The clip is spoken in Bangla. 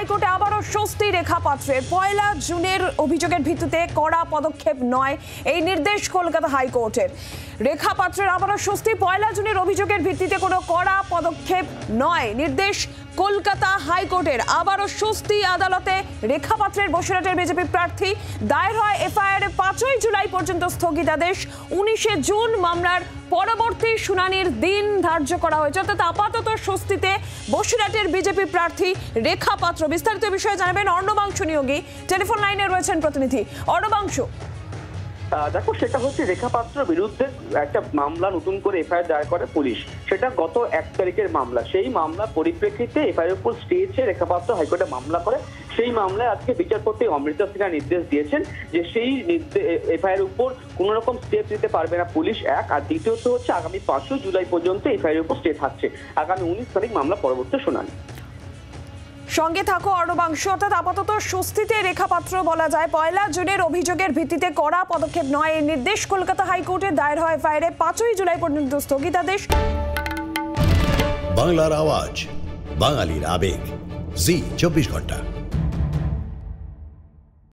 হাইকোর্টে আবারও স্বস্তি রেখা পাত্রের। 1 জুনের অভিযোগের ভিত্তিতে কড়া পদক্ষেপ নয়, এই নির্দেশ কলকাতা হাইকোর্টের। রেখা পাত্রের আবারও স্বস্তি। 1 জুনের অভিযোগের ভিত্তিতে কোনো কড়া পদক্ষেপ নয়, নির্দেশ কলকাতা হাইকোর্টের। আবারও স্বস্তি আদালতে। রেখা পাত্রের বসিরহাটের বিজেপি প্রার্থী। দায়ের হয় এফআইআর। 5ই জুলাই পর্যন্ত স্থগিতাদেশ। 19শে জুন মামলার পরবর্তী শুনানির দিন ধার্য করা হয়েছে। অর্থাৎ আপাতত স্বস্তিতে বসিরহাটের বিজেপি প্রার্থী রেখা পাত্র। বিস্তারিত বিষয়ে জানাবেন অর্ণবাংশু নিয়োগী। টেলিফোন লাইনে রয়েছেন প্রতিনিধি অর্ণবাংশু। দেখো, সেটা হচ্ছে রেখা পাত্রের বিরুদ্ধে একটা মামলা নতুন করে এফআইআর দায়ের করে পুলিশ। সেটা গত 1 তারিখের মামলা। সেই মামলার পরিপ্রেক্ষিতে এফআইআর উপর স্টে চেয়ে রেখা পাত্র হাইকোর্টে মামলা করে। সেই মামলায় আজকে বিচারপতি অমৃতা সিনহা নির্দেশ দিয়েছেন যে সেই এফআইআর উপর কোন রকম স্টেপ নিতে পারবে না পুলিশ, এক। আর দ্বিতীয়ত হচ্ছে আগামী 5 জুলাই পর্যন্ত এফআইআর উপর স্টে থাকছে। আগামী 19 তারিখ মামলা পরবর্তী শুনানি। সঙ্গে থাকো অর্ণবাংশু। অর্থাৎ আপাতত স্বস্তিতে রেখা পাত্র বলা যায়। 1 জুনের অভিযোগের ভিত্তিতে কড়া পদক্ষেপ নয়, এই নির্দেশ কলকাতা হাইকোর্টে। দায়ের হয় এফআইআর। 5ই জুলাই পর্যন্ত স্থগিতাদেশ। বাংলার আওয়াজ, বাঙালির আবেগ, জি 24 ঘন্টা।